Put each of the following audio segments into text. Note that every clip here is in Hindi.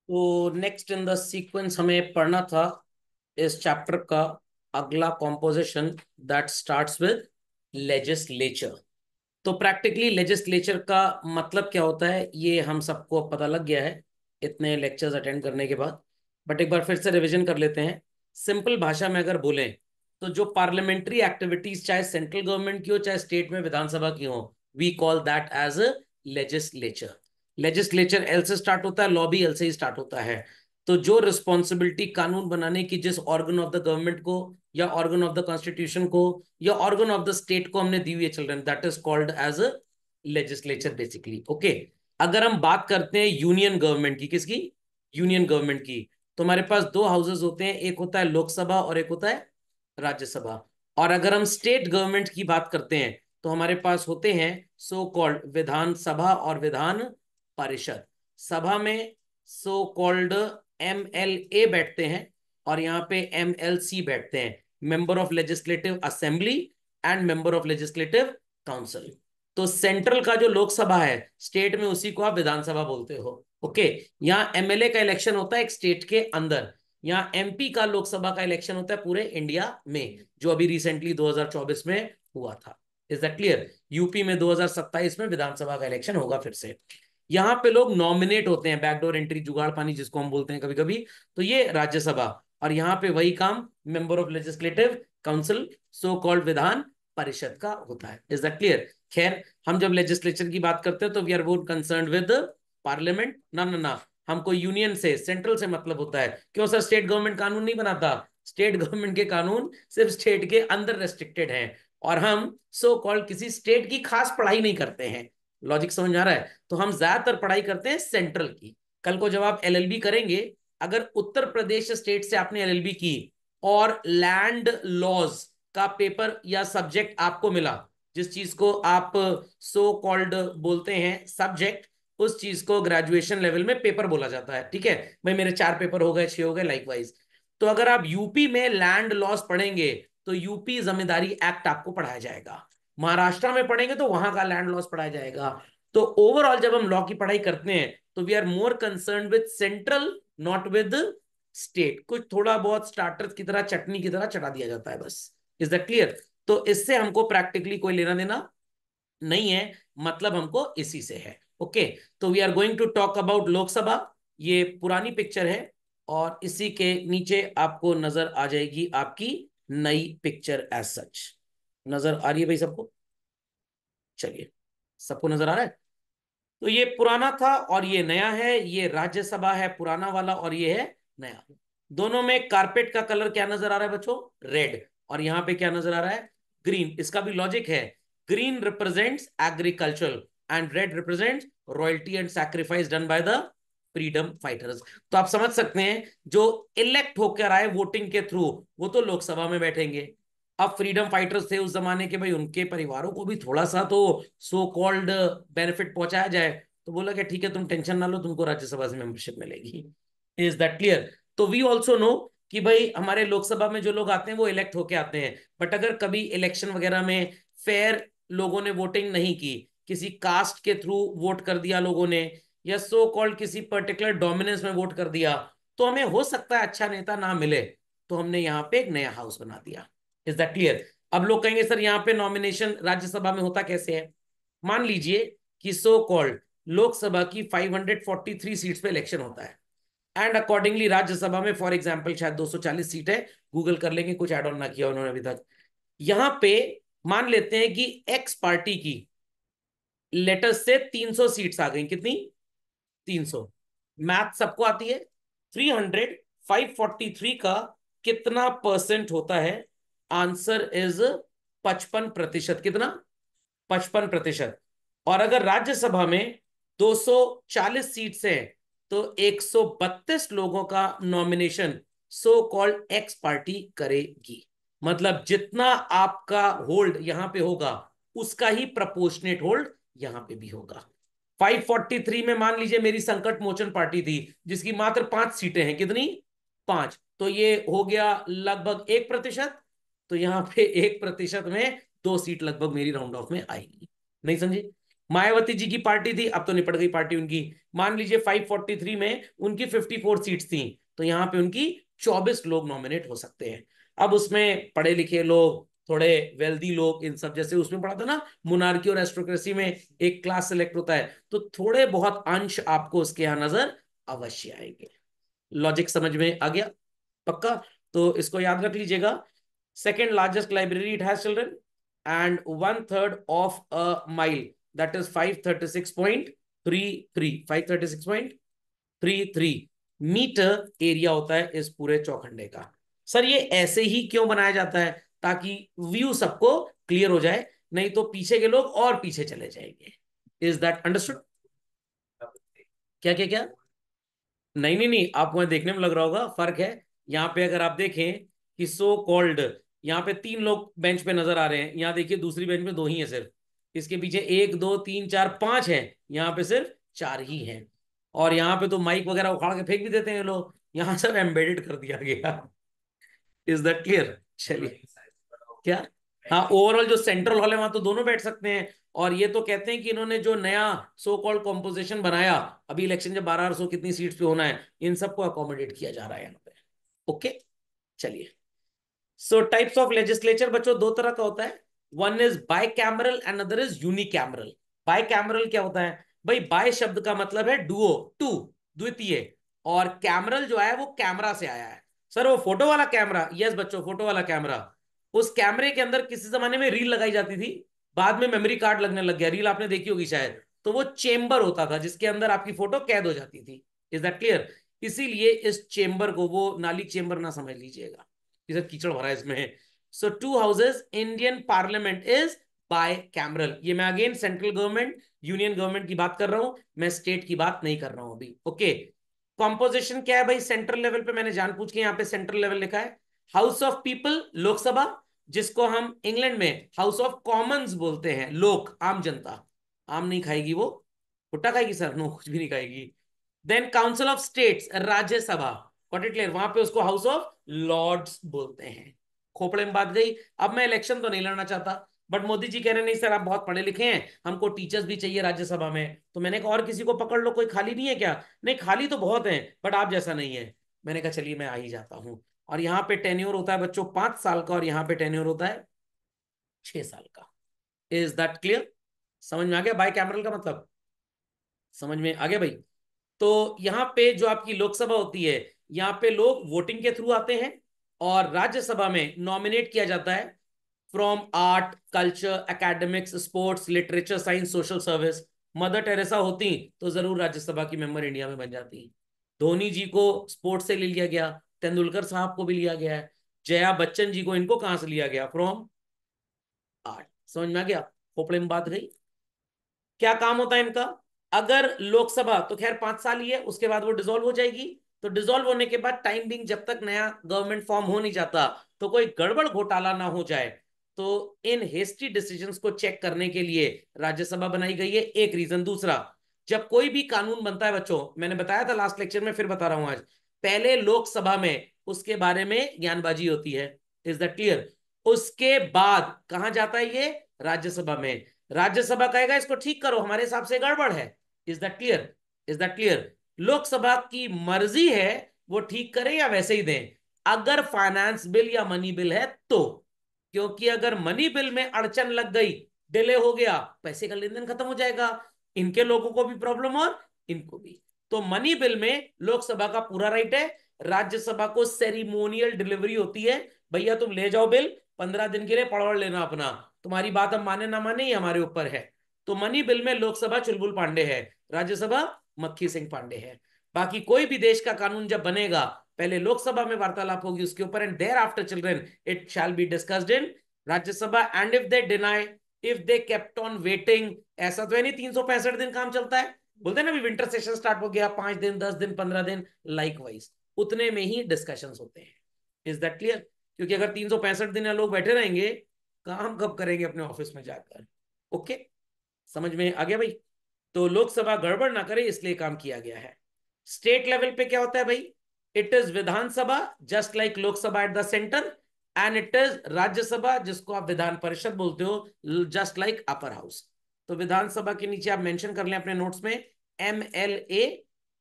तो नेक्स्ट इन द सीक्वेंस हमें पढ़ना था इस चैप्टर का अगला composition that starts with legislature. तो प्रैक्टिकली लेजिस्लेचर का मतलब क्या होता है ये हम सबको पता लग गया है इतने लेक्चर्स अटेंड करने के बाद। बट एक बार फिर से रिवीजन कर लेते हैं। सिंपल भाषा में अगर बोलें तो जो पार्लियामेंट्री एक्टिविटीज चाहे सेंट्रल गवर्नमेंट की हो चाहे स्टेट में विधानसभा की हो, we call that as legislature. Legislature L से स्टार्ट होता है, लॉ भी एल से ही स्टार्ट होता है। तो जो रिस्पॉन्सिबिलिटी कानून बनाने की जिस ऑर्गन ऑफ द गवर्नमेंट को या ऑर्गन ऑफ द कॉन्स्टिट्यूशन को या ऑर्गन ऑफ द स्टेट को हमने दी हुई है children, that is called as a legislature basically. Okay, अगर हम बात करते हैं यूनियन गवर्नमेंट की, किसकी? यूनियन गवर्नमेंट की। तो हमारे पास दो हाउसेज होते हैं, एक होता है लोकसभा और एक होता है राज्यसभा। और अगर हम स्टेट गवर्नमेंट की बात करते हैं तो हमारे पास होते हैं सो कॉल्ड विधानसभा और विधान परिषद। सभा में सो कॉल्ड एमएलए बैठते हैं और यहाँ पे एमएलसी बैठते हैं, member of legislative assembly and member of legislative council. तो सेंट्रल का जो लोकसभा है, स्टेट में उसी को आप विधानसभा बोलते हो। ओके, यहाँ एमएलए का इलेक्शन होता है एक स्टेट के अंदर, यहाँ एमपी का लोकसभा का इलेक्शन होता है पूरे इंडिया में, जो अभी रिसेंटली 2024 में हुआ था। Is that clear? यूपी में 2027 में विधानसभा का इलेक्शन होगा फिर से। यहाँ पे लोग नॉमिनेट होते हैं, बैकडोर एंट्री, जुगाड़ पानी जिसको हम बोलते हैं कभी कभी। तो ये राज्यसभा, और यहाँ पे वही काम member of legislative council so called Vidhan Parishad का होता है। Is that clear? खैर, हम जब लेजिस्लेचर की बात करते हैं तो we are more concern with parliament. ना ना ना, हमको यूनियन से, सेंट्रल से मतलब होता है। क्यों सर? स्टेट गवर्नमेंट कानून नहीं बनाता। स्टेट गवर्नमेंट के कानून सिर्फ स्टेट के अंदर रेस्ट्रिक्टेड हैं, और हम सो कॉल्ड किसी स्टेट की खास पढ़ाई नहीं करते हैं। लॉजिक समझ आ रहा है? तो हम ज्यादातर पढ़ाई करते हैं सेंट्रल की। कल को जब आप एलएलबी करेंगे, अगर उत्तर प्रदेश स्टेट से आपने एलएलबी की और लैंड लॉज का पेपर या सब्जेक्ट आपको मिला, जिस चीज को आप सो कॉल्ड बोलते हैं सब्जेक्ट, उस चीज को ग्रेजुएशन लेवल में पेपर बोला जाता है। ठीक है भाई, मेरे 4 पेपर हो गए, 6 हो गए, लाइकवाइज। तो अगर आप यूपी में लैंड लॉस पढ़ेंगे तो यूपी जमींदारी एक्ट आपको पढ़ाया जाएगा। महाराष्ट्र में पढ़ेंगे तो वहां का लैंड लॉस पढ़ाया जाएगा। तो ओवरऑल जब हम लॉ की पढ़ाई करते हैं तो we are more concern with central, not with state. कुछ थोड़ा बहुत स्टार्टर की तरह, चटनी की तरह चटा दिया जाता है बस। Is that clear? तो इससे हमको प्रैक्टिकली कोई लेना देना नहीं है, मतलब हमको इसी से है। ओके, तो we are going to talk about Lok Sabha. ये पुरानी पिक्चर है और इसी के नीचे आपको नजर आ जाएगी आपकी नई पिक्चर एज सच। नजर आ रही है भाई सबको? चलिए, सबको नजर आ रहा है? तो ये पुराना था और ये नया है, ये राज्यसभा है पुराना वाला और ये है नया। दोनों में कारपेट का कलर क्या नजर आ रहा है बच्चों? रेड। और यहां पे क्या नजर आ रहा है? ग्रीन। इसका भी लॉजिक है, green represents agriculture and red represents royalty and sacrifice done by the freedom fighters. तो आप समझ सकते हैं जो इलेक्ट होकर आए वोटिंग के थ्रू, वो तो लोकसभा में बैठेंगे। अब फ्रीडम फाइटर्स थे उस जमाने के, भाई उनके परिवारों को भी थोड़ा सा तो सो कॉल्ड बेनिफिट पहुंचाया जाए। तो बोला कि ठीक है, तुम टेंशन ना लो, तुमको राज्यसभा से मेंबरशिप मिलेगी। Is that clear? तो वी ऑल्सो नो कि भाई हमारे लोकसभा में जो लोग आते हैं वो इलेक्ट होके आते हैं। बट अगर कभी इलेक्शन वगैरह में फेयर लोगों ने वोटिंग नहीं की, किसी कास्ट के थ्रू वोट कर दिया लोगों ने, या सो कॉल्ड किसी पर्टिकुलर डोमिनेंस में वोट कर दिया, तो हमें हो सकता है अच्छा नेता ना मिले। तो हमने यहाँ पे एक नया हाउस बना दिया। Is that clear? अब लोग कहेंगे सर यहाँ पे नॉमिनेशन राज्यसभा में होता कैसे है? मान लीजिए कि सो कॉल्ड लोकसभा की 543 सीट्स पे इलेक्शन होता है, एंड अकॉर्डिंगली राज्यसभा में फॉर एग्जांपल शायद 240 सीट है। गूगल कर लेंगे, कुछ एड ऑन ना किया उन्होंने अभी तक। यहां पे मान लेते हैं कि एक्स पार्टी की लेटेस्ट से 300 सीट्स आ गई। कितनी? 300। मैथ सबको आती है। 300 543 का कितना परसेंट होता है? Answer is 55%। कितना? 55%। और अगर राज्यसभा में 240 सीट्स हैं तो 132 लोगों का nomination so called x party करेगी। मतलब जितना आपका होल्ड यहां पे होगा उसका ही प्रपोर्शनेट होल्ड यहां पे भी होगा। 543 में मान लीजिए मेरी संकट मोचन पार्टी थी जिसकी मात्र 5 सीटें हैं। कितनी? 5। तो ये हो गया लगभग 1%। तो यहां पे 1% में 2 सीट लगभग मेरी राउंड ऑफ में आएगी। नहीं समझे? मायावती जी की पार्टी थी, अब तो निपट गई पार्टी उनकी। मान लीजिए 543 में उनकी 54 सीट्स थी, तो यहाँ पे उनकी 24 लोग नॉमिनेट हो सकते हैं। अब उसमें पढ़े लिखे लोग, थोड़े वेल्दी लोग, इन सब, जैसे उसमें पढ़ा था ना मोनार्की और एस्ट्रोक्रेसी में एक क्लास सेलेक्ट होता है, तो थोड़े बहुत अंश आपको उसके यहाँ नजर अवश्य आएंगे। लॉजिक समझ में आ गया? पक्का? तो इसको याद रख लीजिएगा। Second largest library it has children, and 1/3 of a mile, that is 536.33 metre area होता है इस पूरे चौखंडे का। सर ये ऐसे ही क्यों बनाया जाता है? ताकि व्यू सबको क्लियर हो जाए, नहीं तो पीछे के लोग और पीछे चले जाएंगे। Is that understood? क्या क्या क्या? नहीं नहीं नहीं, आपको मैं देखने में लग रहा होगा फर्क है। यहाँ पे अगर आप देखें कि सो कॉल्ड, यहाँ पे 3 लोग बेंच पे नजर आ रहे हैं, यहाँ देखिए दूसरी बेंच पे 2 ही है सिर्फ। इसके पीछे 1 2 3 4 5 है, यहाँ पे सिर्फ 4 ही हैं। और यहाँ पे तो माइक वगैरह उखाड़ के फेंक भी देते हैं लोग, यहाँ सब एम्बेडेड कर दिया गया। Is that clear? चलिए। क्या? हाँ, ओवरऑल जो सेंट्रल हॉल है वहां तो दोनों बैठ सकते हैं। और ये तो कहते हैं कि इन्होंने जो नया सो कॉल्ड कॉम्पोजिशन बनाया, अभी इलेक्शन जब 1200 कितनी सीट्स पे होना है, इन सबको अकोमोडेट किया जा रहा है यहाँ पे। ओके, चलिए। सो टाइप्स ऑफ लेजिस्लेचर बच्चों दो तरह का होता है। One is bicameral and other is unicameral. Bicameral क्या होता है भाई? बाय शब्द का मतलब है डुओ, टू, द्वितीय। और कैमरल जो है वो कैमरा से आया है। सर वो फोटो वाला कैमरा? यस बच्चों, फोटो वाला कैमरा। उस कैमरे के अंदर किसी जमाने में रील लगाई जाती थी, बाद में मेमोरी कार्ड लगने लग गया। रील आपने देखी होगी शायद। तो वो चेंबर होता था जिसके अंदर आपकी फोटो कैद हो जाती थी। Is that clear? इसीलिए इस चेंबर को वो नाली चेंबर ना समझ लीजिएगा, इधर कीचड़ भरा है इसमें। सो 2 houses, Indian parliament is by cameral. ये मैं again central government, union government की बात कर रहा हूं, मैं स्टेट की बात नहीं कर रहा हूं अभी। ओके, कॉम्पोजिशन क्या है भाई? सेंट्रल लेवल पे मैंने जान पूछ के यहाँ पे सेंट्रल लेवल लिखा है। हाउस ऑफ पीपल, लोकसभा, जिसको हम इंग्लैंड में हाउस ऑफ कॉमन्स बोलते हैं, लोक, आम जनता। आम नहीं खाएगी वो, भुट्टा खाएगी सर, नो कुछ भी नहीं खाएगी। Then council of states, Rajya Sabha, got it clear? वहां पे उसको हाउस ऑफ लॉर्ड्स बोलते हैं। खोपड़े में बात गई। अब मैं इलेक्शन तो नहीं लड़ना चाहता, बट मोदी जी कह रहे नहीं सर आप बहुत पढ़े लिखे हैं, हमको टीचर्स भी चाहिए राज्यसभा में। तो मैंने कहा और किसी को पकड़ लो, कोई खाली नहीं है क्या? नहीं खाली तो बहुत है, बट आप जैसा नहीं है। मैंने कहा चलिए मैं आ ही जाता हूँ। और यहाँ पे टेन्योर होता है बच्चों 5 साल का, और यहाँ पे टेन्योर होता है 6 साल का। Is that clear? समझ में आ गया बाई कैमरल का मतलब? समझ में आ गया भाई? तो यहाँ पे जो आपकी लोकसभा होती है, यहाँ पे लोग वोटिंग के थ्रू आते हैं, और राज्यसभा में नॉमिनेट किया जाता है from art, culture, academics, sports, literature, science, social service. Mother Teresa होती तो जरूर राज्यसभा की मेंबर इंडिया में बन जाती। धोनी जी को स्पोर्ट्स से ले लिया गया, तेंदुलकर साहब को भी लिया गया है, जया बच्चन जी को, इनको कहां से लिया गया? From art. समझ में आ गया? खोपड़े में बात गई। क्या काम होता है इनका? अगर लोकसभा तो खैर 5 साल ही है, उसके बाद वो डिसॉल्व हो जाएगी। तो डिसॉल्व होने के बाद टाइम बिंग, जब तक नया गवर्नमेंट फॉर्म हो नहीं जाता, तो कोई गड़बड़ घोटाला ना हो जाए, तो इन हेस्टी डिसीजंस को चेक करने के लिए राज्यसभा बनाई गई है। एक रीजन। दूसरा, जब कोई भी कानून बनता है बच्चों, मैंने बताया था लास्ट लेक्चर में, फिर बता रहा हूं आज, पहले लोकसभा में उसके बारे में ज्ञानबाजी होती है। Is that clear? उसके बाद कहां जाता है ये? राज्यसभा में। राज्यसभा कहेगा इसको ठीक करो, हमारे हिसाब से गड़बड़ है। Is that clear? Is that clear? Lok Sabha की मर्जी है वो ठीक करे या वैसे ही दें, अगर फाइनेंस बिल या मनी बिल है तो। क्योंकि अगर मनी बिल में अड़चन लग गई, डिले हो गया, पैसे का लेन देन खत्म हो जाएगा, इनके लोगों को भी प्रॉब्लम और इनको भी। तो मनी बिल में लोकसभा का पूरा राइट है, राज्यसभा को सेरिमोनियल डिलीवरी होती है। भैया तुम ले जाओ बिल, 15 दिन के लिए पढ़ लेना अपना, तुम्हारी बात हम माने ना माने ये हमारे ऊपर है। तो मनी बिल में लोकसभा चुलबुल पांडे है, राज्यसभा मक्खी सिंह पांडे है। बाकी कोई भी देश का कानून जब बनेगा, पहले लोकसभा में वार्तालाप होगी उसके ऊपर, and thereafter children it shall be discussed in Rajya Sabha. And if they deny, if they kept on waiting, ऐसा तो है नहीं 365 दिन काम चलता है, बोलते हैं ना, अभी विंटर सेशन स्टार्ट हो गया, 5 दिन, 10 दिन, 15 दिन, लाइक वाइज उतने में ही डिस्कशंस होते हैं। Is that clear? क्योंकि अगर 365 दिन लोग बैठे रहेंगे, काम कब करेंगे अपने ऑफिस में जाकर? ओके, समझ में आ गया भाई? तो लोकसभा गड़बड़ ना करे इसलिए काम किया गया है। स्टेट लेवल पे क्या होता है भाई? It is Vidhan Sabha, just like Lok Sabha at the centre, and it is Rajya Sabha, जिसको आप विधान परिषद बोलते हो, जस्ट लाइक अपर हाउस। तो विधानसभा के नीचे आप मेंशन कर लें अपने नोट्स में MLA,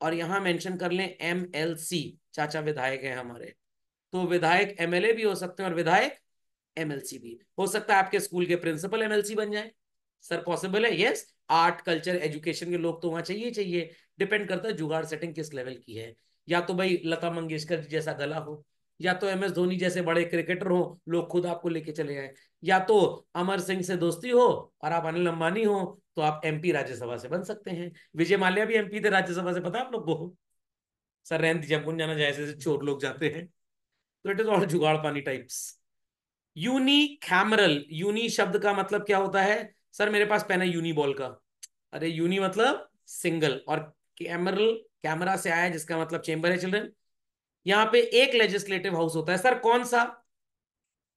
और यहां मेंशन कर लें MLC, चाचा विधायक है हमारे। तो विधायक MLA भी हो सकते हैं और विधायक MLC भी हो सकता है। आपके स्कूल के प्रिंसिपल MLC बन जाए, सर पॉसिबल है, यस। आर्ट कल्चर एजुकेशन के लोग तो वहां चाहिए चाहिए। डिपेंड करता है जुगाड़ सेटिंग किस लेवल की है। या तो भाई लता मंगेशकर जैसा गला हो, या तो MS धोनी जैसे बड़े क्रिकेटर हो, लोग खुद आपको लेके चले आए, या तो अमर सिंह से दोस्ती हो और आप अनिल अंबानी हो तो आप MP राज्यसभा से बन सकते हैं। विजय माल्या भी MP थे राज्यसभा से, पता है आप लोग को? सर रहन दीजिए, हमको नहीं जाना जैसे चोर लोग जाते हैं। तो इट इज ऑल जुगाड़ पानी टाइप्स। यूनिकैमरल, यूनी शब्द का मतलब क्या होता है? सर मेरे पास पेन है यूनी बॉल का। अरे यूनी मतलब सिंगल, और कैमरल कैमरा से आया जिसका मतलब चेंबर है चिल्ड्रन। यहाँ पे एक लेजिस्लेटिव हाउस होता है। सर कौन सा?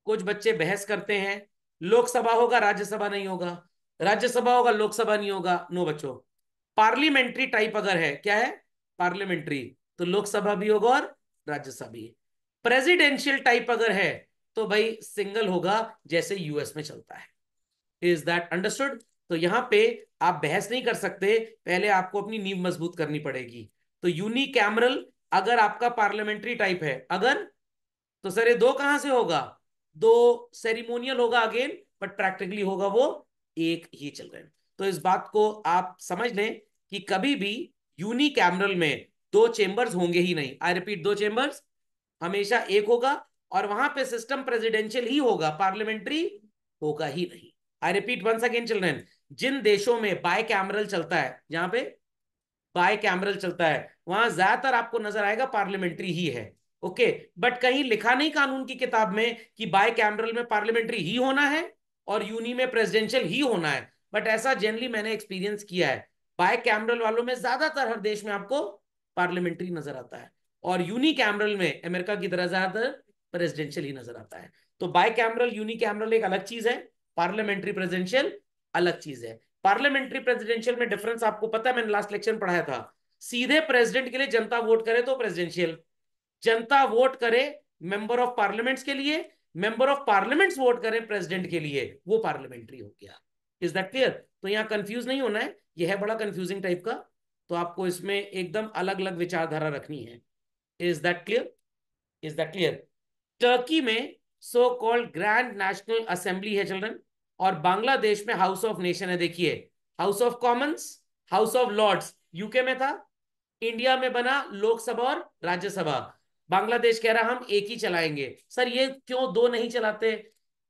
कुछ बच्चे बहस करते हैं, लोकसभा होगा राज्यसभा नहीं होगा, राज्यसभा होगा लोकसभा नहीं होगा। नो बच्चों, पार्लियामेंट्री टाइप अगर है, क्या है? पार्लियामेंट्री, तो लोकसभा भी होगा और राज्यसभा भी। प्रेसिडेंशियल टाइप अगर है तो भाई सिंगल होगा, जैसे US में चलता है। Is that understood? तो यहां पे आप बहस नहीं कर सकते, पहले आपको अपनी नींव मजबूत करनी पड़ेगी। तो यूनिकैमरल अगर आपका पार्लियामेंट्री टाइप है, अगर, तो सर ये दो कहां से होगा? दो सेरिमोनियल होगा अगेन, बट प्रैक्टिकली होगा वो एक ही चल रहे हैं। तो इस बात को आप समझ लें कि कभी भी यूनिकैमरल में दो चेंबर्स होंगे ही नहीं। आई रिपीट, दो चेंबर्स, हमेशा एक होगा, और वहां पे सिस्टम प्रेसिडेंशियल ही होगा, पार्लियामेंट्री होगा ही नहीं। I repeat once again children, जिन देशों में बाय कैमरल चलता है, जहां पे बाय कैमरल चलता है, वहां ज्यादातर आपको नजर आएगा पार्लियामेंट्री ही है। ओके, बट कहीं लिखा नहीं कानून की किताब में कि बाय कैमरल में पार्लियामेंट्री ही होना है और यूनी में प्रेसिडेंशियल ही होना है। बट ऐसा जनरली मैंने एक्सपीरियंस किया है, बाय कैमरल वालों में ज्यादातर हर देश में आपको पार्लियामेंट्री नजर आता है, और यूनी कैमरल में अमेरिका की तरह ज्यादातर प्रेसिडेंशियल ही नजर आता है। तो बाय कैमरल यूनी कैमरल एक अलग चीज है, पार्लियामेंट्री प्रेसिडेंशियल अलग चीज है। पार्लियामेंट्री प्रेसिडेंशियल में डिफरेंस आपको पता है, मैंने लास्ट लेक्चर में पढ़ाया था। सीधे प्रेसिडेंट के लिए जनता वोट करे तो प्रेसिडेंशियल, जनता वोट करे मेंबर ऑफ पार्लियामेंट्स के लिए, मेंबर ऑफ पार्लियामेंट्स वोट करें प्रेसिडेंट के लिए, वो पार्लियामेंट्री हो गया। Is that clear? तो यहां कंफ्यूज नहीं होना है, यह है बड़ा कंफ्यूजिंग टाइप का, तो आपको इसमें एकदम अलग अलग विचारधारा रखनी है। Is that clear? Is that clear? Turkey में so called grand national assembly है चिल्ड्रन, और बांग्लादेश में हाउस ऑफ नेशन है। देखिए, house of commons, house of lords UK में था, इंडिया में बना लोकसभा और राज्यसभा। बांग्लादेश कह रहा हम एक ही चलाएंगे। सर ये क्यों दो नहीं चलाते?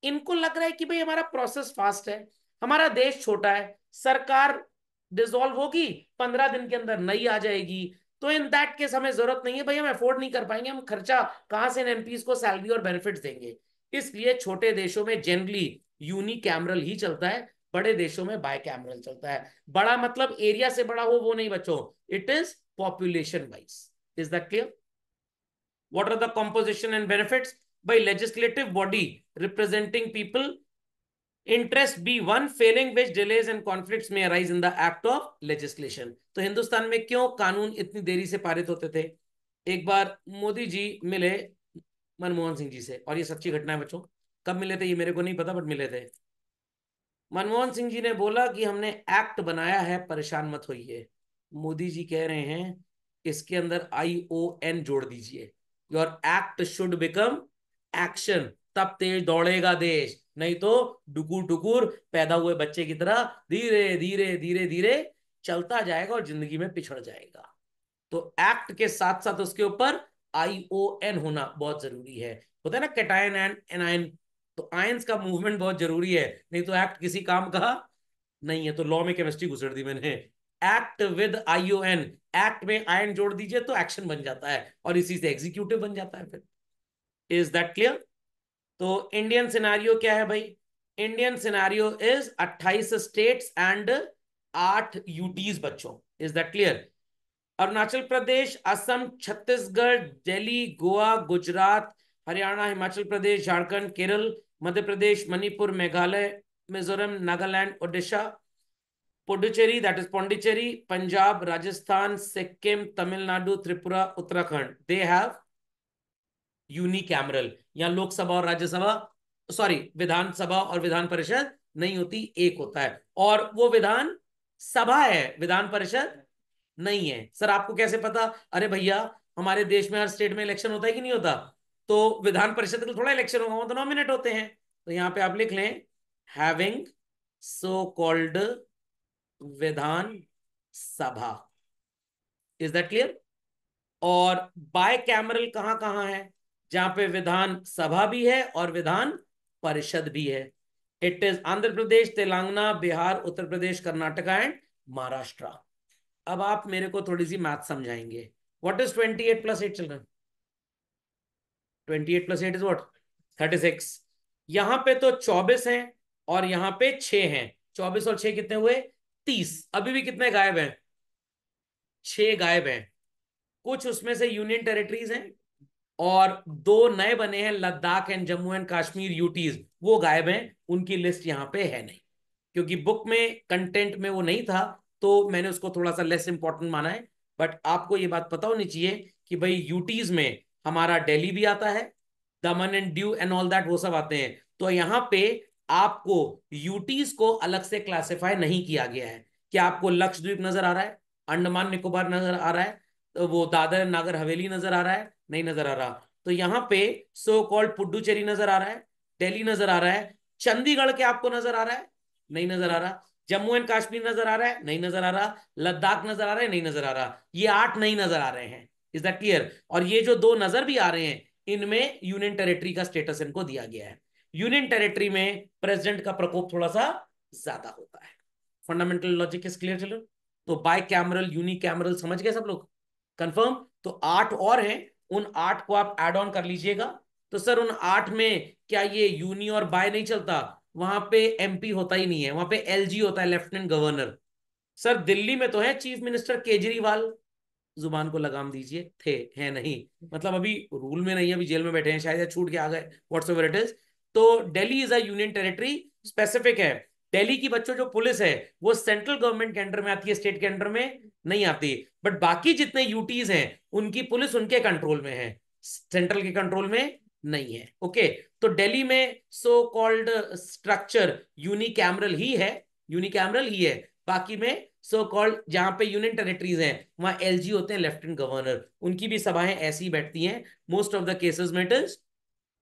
इनको लग रहा है कि भाई हमारा प्रोसेस फास्ट है, हमारा देश छोटा है, सरकार डिसॉल्व होगी 15 दिन के अंदर नई आ जाएगी, तो इन दैट केस हमें जरूरत नहीं है भाई, हम अफोर्ड नहीं कर पाएंगे, हम खर्चा कहां से इन MPs को सैलरी और बेनिफिट्स देंगे। इसलिए छोटे देशों में जनरली यूनी कैमरल ही चलता है, बड़े देशों में बाय कैमरल चलता है। बड़ा मतलब एरिया से बड़ा हो वो नहीं बच्चों, it is population wise. Is that clear? What are the composition and benefits? By legislative body representing people, interest be one, failing which delays and conflicts may arise in the act of legislation. तो हिंदुस्तान में क्यों कानून इतनी देरी से पारित होते थे? एक बार मोदी जी मिले मनमोहन सिंह जी से, और ये सच्ची घटना है बच्चों। कब मिले थे ये मेरे को नहीं पता, बट मिले थे। मनमोहन सिंह जी ने बोला कि हमने एक्ट बनाया है, परेशान मत होइए। मोदी जी कह रहे हैं इसके अंदर ION जोड़ दीजिए, your act should become action, तब तेज दौड़ेगा देश, नहीं तो डुकुर डुकुर पैदा हुए बच्चे की तरह धीरे धीरे धीरे धीरे चलता जाएगा और जिंदगी में पिछड़ जाएगा। तो एक्ट के साथ साथ उसके ऊपर ION होना बहुत जरूरी है। होता है ना कैटायन एंड एनायन, तो आयंस का मूवमेंट बहुत जरूरी है, नहीं तो एक्ट किसी काम का नहीं है। तो लॉ में केमिस्ट्री घुसेड़ दी मैंने, एक्ट विद ION, एक्ट में आयन जोड़ दीजिए तो एक्शन बन जाता है, और इसी से एग्जीक्यूटिव बन जाता है फिर। Is that clear? तो इंडियन सिनारियो क्या है भाई? Indian scenario is 28 states and 8 UTs बच्चों। Is that clear? Arunachal Pradesh, Assam, Chhattisgarh, Delhi, Goa, Gujarat, Haryana, Himachal Pradesh, Jharkhand, Kerala, Madhya Pradesh, Manipur, Meghalaya, Mizoram, Nagaland, Odisha, Puducherry that is Pondicherry, Punjab, Rajasthan, Sikkim, Tamil Nadu, Tripura, Uttarakhand, they have unicameral, या लोकसभा और राज्यसभा, सॉरी विधानसभा और विधान परिषद नहीं होती, एक होता है, और वो विधान सभा है, विधान परिषद नहीं है। सर आपको कैसे पता? अरे भैया, हमारे देश में हर स्टेट में इलेक्शन होता है कि नहीं होता? तो विधान परिषद के थोड़ा इलेक्शन होगा, वो तो नॉमिनेट होते हैं। तो यहां पे आप लिख लें having so called Vidhan Sabha. Is that clear? और बाय कैमरल कहां कहां है? जहां पे विधान सभा भी है और विधान परिषद भी है। It is Andhra Pradesh, Telangana, Bihar, Uttar Pradesh, Karnataka and Maharashtra. अब आप मेरे को थोड़ी सी मैथ समझाएंगे। What is 28 + 8 children? 28 + 8 is what? 36। यहां पे तो 24 हैं और यहां पे 6 हैं। 24 और 6 कितने हुए? 30। अभी भी कितने गायब हैं? 6 गायब हैं। कुछ उसमें से यूनियन टेरिटरीज हैं और 2 नए बने हैं, Ladakh and Jammu and Kashmir UTs, वो गायब हैं। उनकी लिस्ट यहां पे है नहीं, क्योंकि बुक में कंटेंट में वो नहीं था, तो मैंने उसको थोड़ा सा लेस इंपॉर्टेंट माना है। बट आपको ये बात पता होनी चाहिए कि भाई यूटीज में हमारा दिल्ली भी आता है, दमन and Diu and all that, वो सब आते हैं। तो यहाँ पे आपको यूटीज को अलग से क्लासिफाई नहीं किया गया है। क्या आपको लक्षद्वीप नजर आ रहा है? अंडमान निकोबार नजर आ रहा है? तो वो दादर नागर हवेली नजर आ रहा है? नहीं नजर आ रहा। तो यहाँ पे सो कॉल्ड पुडुचेरी नजर आ रहा है, दिल्ली नजर आ रहा है, चंडीगढ़ के आपको नजर आ रहा है? नहीं नजर आ रहा। जम्मू एंड कश्मीर नजर आ रहा है? नहीं नजर आ रहा। लद्दाख नजर आ रहा है? नहीं नजर आ रहा। ये 8 नहीं नजर आ रहे हैं। Is that clear? और ये जो 2 नजर भी आ रहे हैं, इनमें यूनियन टेरिटरी का स्टेटस इनको दिया गया है। यूनियन टेरिटरी में प्रेसिडेंट का प्रकोप थोड़ा सा ज्यादा होता है। Fundamental logic is clear children? तो बाय कैमरल, यूनि कैमरल समझ गए सब लोग? कंफर्म? तो 8 और हैं, उन 8 को आप ऐड ऑन कर लीजिएगा। तो सर उन 8 में क्या ये यूनि और बाय नहीं चलता? वहां पे एमपी होता ही नहीं है, वहां पे एलजी होता है, लेफ्टिनेंट गवर्नर। सर दिल्ली में तो है चीफ मिनिस्टर केजरीवाल, जुबान को लगाम दीजिए, थे, है नहीं, मतलब अभी रूल में नहीं है, अभी जेल में बैठे हैं शायद, या छूट के आ गए, व्हाट्सएवर इट इज। तो Delhi is a union territory, specific है। दिल्ली की बच्चों जो पुलिस है वो सेंट्रल गवर्नमेंट के अंडर में आती है, स्टेट के अंडर में नहीं आती। बट बाकी जितने यूटीज हैं उनकी पुलिस उनके कंट्रोल में है, सेंट्रल के कंट्रोल में नहीं है। ओके, तो दिल्ली में सो कॉल्ड स्ट्रक्चर यूनिकैमरल ही है, यूनिकैमरल ही है। बाकी में सो कॉल्ड जहां पे यूनियन टेरिटरीज हैं वहां एलजी होते हैं, लेफ्टिनेंट गवर्नर, उनकी भी सभाएं ऐसी ही बैठती हैं। मोस्ट ऑफ द केसेस में it is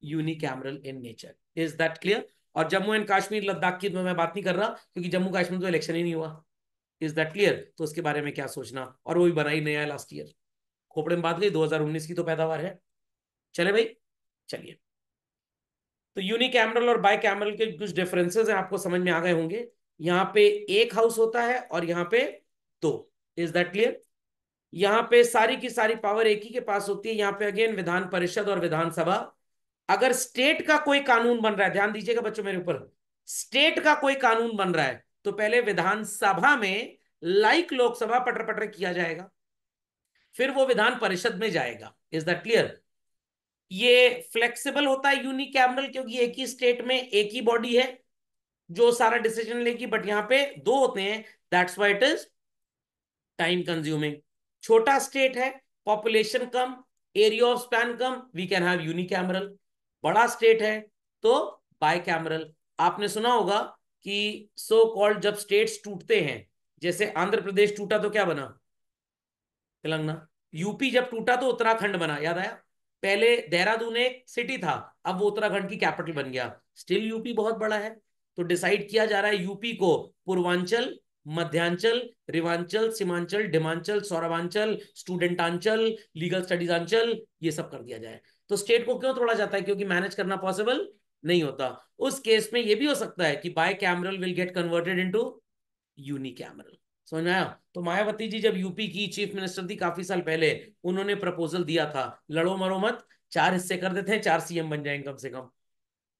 unicameral in nature. Is that clear? और जम्मू एंड कश्मीर लद्दाख की तो मैं बात नहीं कर रहा, क्योंकि जम्मू कश्मीर तो इलेक्शन ही नहीं हुआ। Is that clear? तो उसके बारे में क्या सोचना, और वो भी बना ही नया है लास्ट ईयर, खोपड़े में बात गई, 2019 की तो पैदावार है। चले भाई, चलिए। तो यूनिकैमरल और बाई कैमरल के कुछ डिफरेंसेस हैं, आपको समझ में आ गए होंगे। यहाँ पे एक हाउस होता है और यहाँ पे 2। Is that clear? यहाँ पे सारी की सारी पावर एक ही के पास होती है। यहाँ पे अगेन विधान परिषद और विधानसभा। अगर स्टेट का कोई कानून बन रहा है, ध्यान दीजिएगा बच्चों मेरे ऊपर, स्टेट का कोई कानून बन रहा है तो पहले विधानसभा में लाइक लोकसभा पटर पटर किया जाएगा, फिर वो विधान परिषद में जाएगा। Is that clear? ये फ्लेक्सिबल होता है यूनिकैमरल, क्योंकि एक ही स्टेट में एक ही बॉडी है जो सारा डिसीजन लेगी, बट यहां पे 2 होते हैं, that's why it is time consuming. छोटा स्टेट है, पॉपुलेशन कम, एरिया ऑफ स्पैन कम, वी कैन हैव यूनिकैमरल। बड़ा स्टेट है तो बाइकैमरल। आपने सुना होगा कि सो कॉल्ड जब स्टेट्स टूटते हैं, जैसे आंध्र प्रदेश टूटा तो क्या बना? तेलंगाना। यूपी जब टूटा तो उत्तराखंड बना, याद आया? पहले देहरादून एक सिटी था, अब वो उत्तराखंड की कैपिटल बन गया। स्टिल यूपी बहुत बड़ा है। तो डिसाइड किया जा रहा है यूपी को पूर्वांचल, मध्यांचल, रेवांचल, सीमांचल, डिमांचल, सौरभांचल, स्टूडेंटांचल, लीगल स्टडीज अंचल, ये सब कर दिया जाए। तो स्टेट को क्यों तोड़ा जाता है? क्योंकि मैनेज करना पॉसिबल नहीं होता। उस केस में ये भी हो सकता है कि bicameral will get converted into unicameral. समझ में आया? तो मायावती जी जब यूपी की चीफ मिनिस्टर थी काफी साल पहले, उन्होंने प्रपोजल दिया था, लड़ो मरो मत, 4 हिस्से कर देते हैं, 4 सीएम बन जाएंगे कम से कम।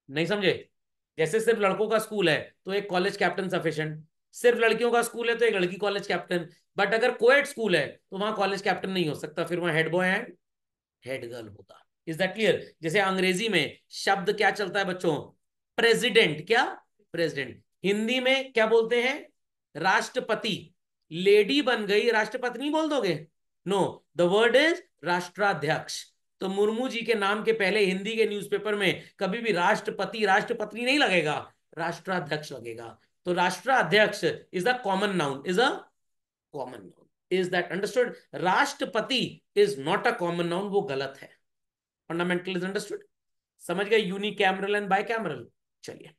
नहीं समझे? जैसे सिर्फ लड़कों का स्कूल है तो एक कॉलेज कैप्टन सफिशिएंट, सिर्फ लड़कियों का स्कूल है तो एक लड़की कॉलेज कैप्टन। बट अगर कोएड स्कूल है तो वहां कॉलेज कैप्टन नहीं हो सकता, फिर वहां head boy and head girl होगा। Is that clear? जैसे अंग्रेजी में शब्द क्या चलता है बच्चों? प्रेसिडेंट, क्या? प्रेसिडेंट। हिंदी में क्या बोलते हैं? राष्ट्रपति। लेडी बन गई, राष्ट्रपति नहीं बोल दोगे? नो, द वर्ड इज राष्ट्राध्यक्ष। तो मुर्मू जी के नाम के पहले हिंदी के न्यूज़पेपर में कभी भी राष्ट्रपति राष्ट्रपति नहीं लगेगा, राष्ट्राध्यक्ष लगेगा। तो राष्ट्राध्यक्ष is a common noun, is a common noun. Is that understood? राष्ट्रपति is not a common noun, वो गलत है। Fundamental is understood? समझ गए यूनिकैमरल एंड बाइकैमरल? चलिए